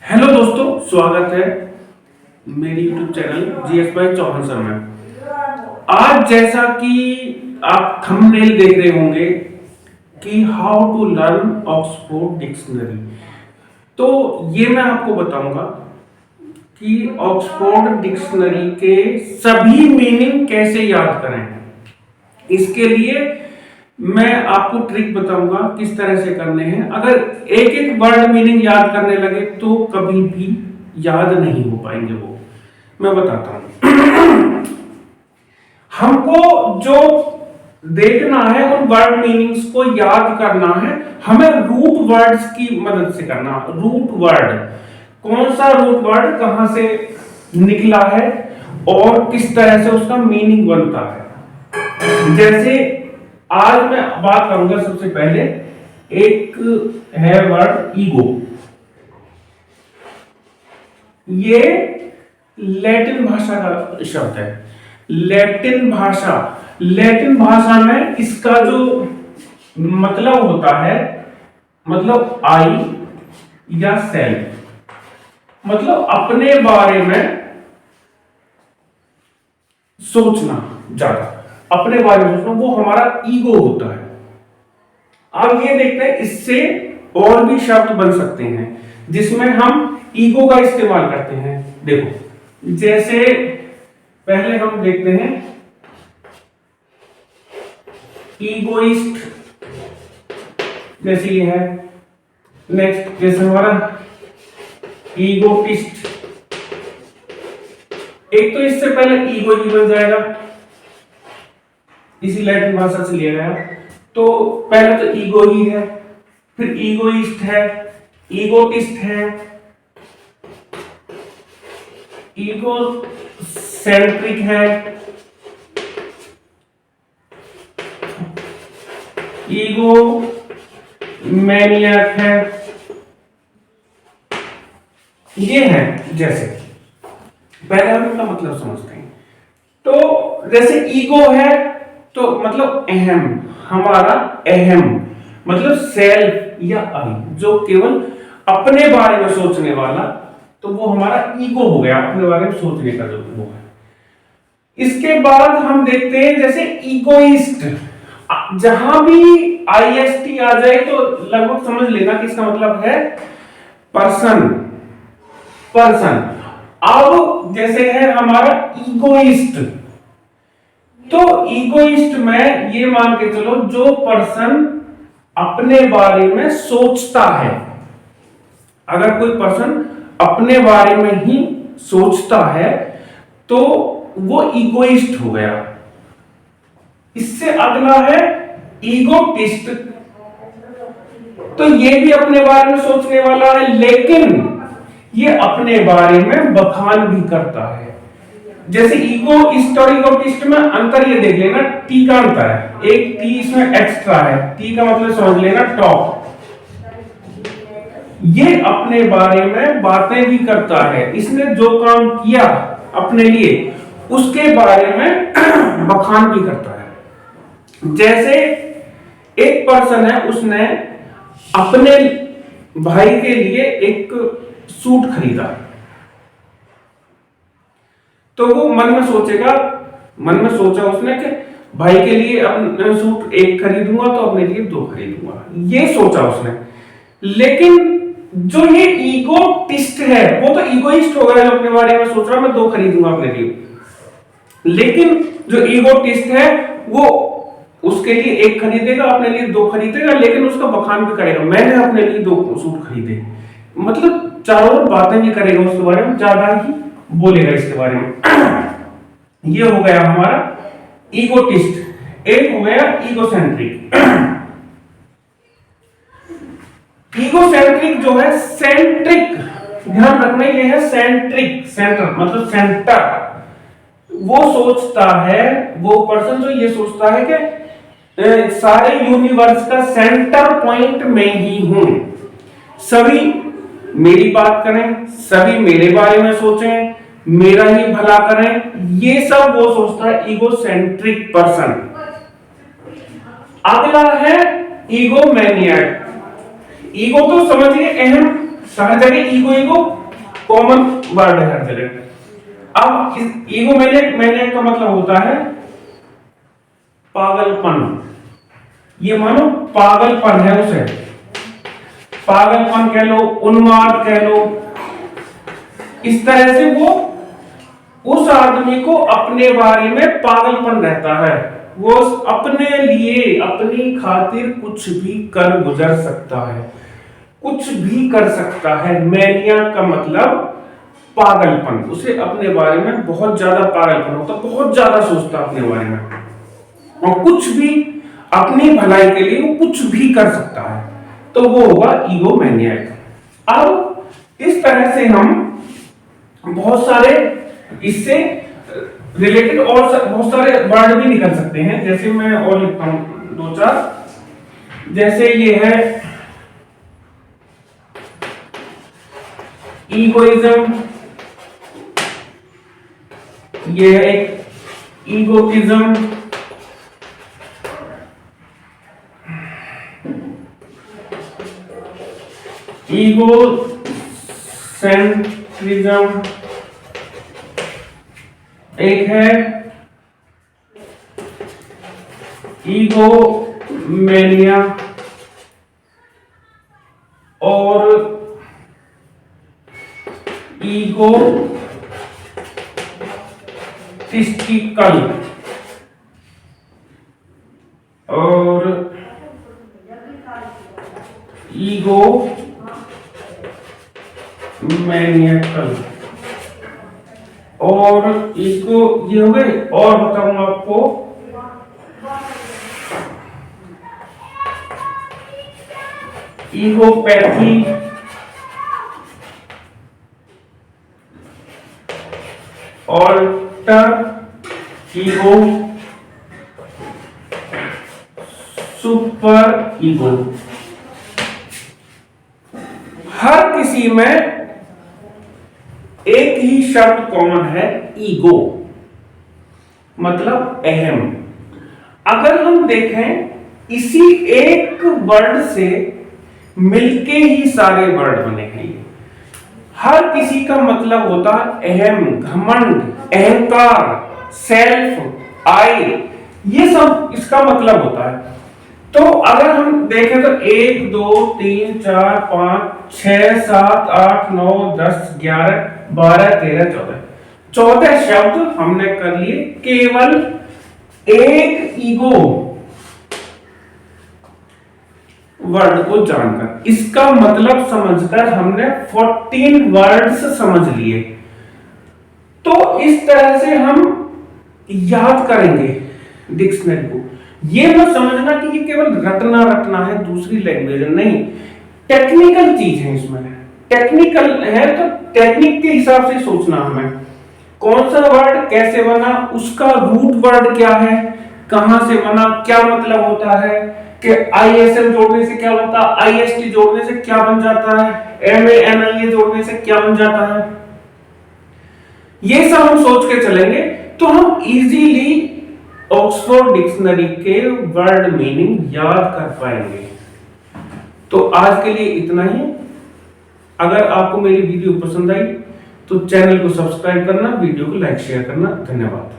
Hello दोस्तों, स्वागत है मेरी YouTube channel GS by Chauhan sir में। आज जैसा कि आप थंबनेल देख रहे होंगे कि how to learn Oxford dictionary, तो ये मैं आपको बताऊंगा कि ऑक्सफोर्ड डिक्शनरी के सभी मीनिंग कैसे याद करें। इसके लिए मैं आपको ट्रिक बताऊंगा किस तरह से करने हैं। अगर एक एक वर्ड मीनिंग याद करने लगे तो कभी भी याद नहीं हो पाएंगे वो। मैं बताता हूं। हमको जो देखना है उन वर्ड मीनिंग्स को याद करना है, हमें रूट वर्ड्स की मदद से करना। रूट वर्ड, कौन सा रूट वर्ड कहां से निकला है और किस तरह से उसका मीनिंग बनता है। जैसे आज मैं बात करूंगा, सबसे पहले एक है वर्ड ईगो। ये लैटिन भाषा का शब्द है। लैटिन भाषा में इसका जो मतलब होता है, मतलब आई या सेल्फ, मतलब अपने बारे में सोचना, ज्यादा अपने बारे में सोचना, वो हमारा ईगो होता है। अब ये देखते हैं, इससे और भी शब्द बन सकते हैं जिसमें हम ईगो का इस्तेमाल करते हैं। देखो, जैसे पहले हम देखते हैं ईगोइस्ट, जैसे ये है। नेक्स्ट जैसे हमारा ईगोटिस्ट। एक तो इससे पहले ईगो ही बन जाएगा, इसी लैटिन भाषा से लिया गया। तो पहले तो ईगो ही है, फिर ईगोइस्ट है, ईगोटिस्ट है, ईगो सेंट्रिक है, ईगो मैनियक है, ये है। जैसे पहले हम इसका मतलब समझते हैं। तो जैसे ईगो है तो मतलब अहम, हमारा अहम मतलब सेल्फ या आई, जो केवल अपने बारे में सोचने वाला, तो वो हमारा ईगो हो गया, अपने बारे में सोचने का जो वो है। इसके बाद हम देखते हैं जैसे ईगोइस्ट। जहां भी आईएसटी आ जाए तो लगभग समझ लेना कि इसका मतलब है पर्सन। अब जैसे है हमारा ईगोइस्ट, तो ईगोइस्ट में ये मान के चलो जो पर्सन अपने बारे में सोचता है। अगर कोई पर्सन अपने बारे में ही सोचता है तो वो ईगोइस्ट हो गया। इससे अगला है ईगोटिस्ट। तो ये भी अपने बारे में सोचने वाला है, लेकिन ये अपने बारे में बखान भी करता है। जैसे ईगोइस्ट और ईगोटिस्ट में अंतर ये देख लेना, टी का अंतर है, एक टी इसमें एक्स्ट्रा है। टी का मतलब समझ लेना टॉप। ये अपने बारे में बातें भी करता है, इसने जो काम किया अपने लिए उसके बारे में बखान भी करता है। जैसे एक पर्सन है, उसने अपने भाई के लिए एक सूट खरीदा, तो वो मन में सोचेगा, मन में सोचा उसने कि भाई के लिए अपने सूट एक खरीदूंगा तो अपने लिए दो खरीदूंगा, ये सोचा उसने। लेकिन जो ये ईगोटिस्ट है वो तो ईगोइस्ट हो गया, जो अपने बारे में सोच रहा मैं दो खरीदूंगा अपने लिए। लेकिन जो ईगोटिस्ट है वो उसके लिए एक खरीदेगा, अपने लिए दो खरीदेगा, लेकिन उसका बखान भी करेगा, मैंने अपने लिए दो सूट खरीदे। मतलब चारों बातें भी करेगा उसके बारे में, ज्यादा ही बोलेगा इसके बारे में। ये हो गया हमारा ईगोटिस्ट। एक हो गया ईगोसेंट्रिक। ईगोसेंट्रिक जो है सेंट्रिक, ध्यान रखना ये है सेंट्रिक, सेंटर मतलब सेंटर। वो सोचता है, वो पर्सन जो ये सोचता है कि सारे यूनिवर्स का सेंटर पॉइंट में ही हूं, सभी मेरी बात करें, सभी मेरे बारे में सोचें, मेरा ही भला करें, ये सब वो सोचता है ईगोसेंट्रिक पर्सन। अगला है ईगोमैनियक। ईगो तो समझिए अहम, हर जगह ईगो ईगो कॉमन वर्ड है हर जगह। अब इस ईगो मैनियक का मतलब होता है पागलपन। ये मानो पागलपन है, उसे पागलपन कह लो, उन्माद कह लो। इस तरह से वो उस आदमी को अपने बारे में पागलपन रहता है, वो अपने लिए अपनी खातिर कुछ भी कर गुजर सकता है, कुछ भी कर सकता है। मैनिया का मतलब पागलपन, उसे अपने बारे में बहुत ज्यादा पागलपन होता, बहुत ज्यादा सोचता अपने बारे में, और कुछ भी अपनी भलाई के लिए वो कुछ भी कर सकता है, तो वो होगा ईगो मैनियक। अब इस तरह से हम बहुत सारे इससे रिलेटेड और बहुत सारे वर्ड भी निकल सकते हैं। जैसे मैं और लिखता हूं दो चार, जैसे ये है ईगोइज्म, ये है एक ईगोइज्म, ईगो सेंट्रिज्म, एक है ईगो मैनिया, और ईगो टिस्टिकल, और ईगो मैनियकल, और इसको ये हो गए। और बताऊंगा आपको ईगोपैथी, ऑल्टर ईगो, सुपर ईगो। हर किसी में एक ही शब्द कॉमन है, ईगो, मतलब अहम। अगर हम देखें इसी एक वर्ड से मिलके ही सारे वर्ड बने हैं। हर किसी का मतलब होता है अहम, घमंड, अहंकार, सेल्फ, आई, ये सब इसका मतलब होता है। तो अगर हम देखें तो 1 2 3 4 5 6 7 8 9 10 11 12 13 14 14 शब्द हमने कर लिए केवल एक ईगो वर्ड को जानकर। इसका मतलब समझकर हमने 14 वर्ड्स समझ लिए। तो इस तरह से हम याद करेंगे डिक्शनरी को। ये मत समझना कि ये केवल रटना है, दूसरी लैंग्वेज नहीं, टेक्निकल चीज है। इसमें टेक्निकल है तो टेक्निक के हिसाब से सोचना हमें, कौन सा वर्ड कैसे बना, उसका रूट वर्ड क्या है, कहां से बना, क्या मतलब होता है, कि ISM जोड़ने से क्या बनता है, IST जोड़ने से क्या बन जाता है, MANIA जोड़ने से क्या बन जाता है। ये सब हम सोच के चलेंगे तो हम इजीली ऑक्सफोर्ड डिक्शनरी के वर्ड मीनिंग याद कर पाएंगे। तो आज के लिए इतना ही। अगर आपको मेरी वीडियो पसंद आई तो चैनल को सब्सक्राइब करना, वीडियो को लाइक शेयर करना। धन्यवाद।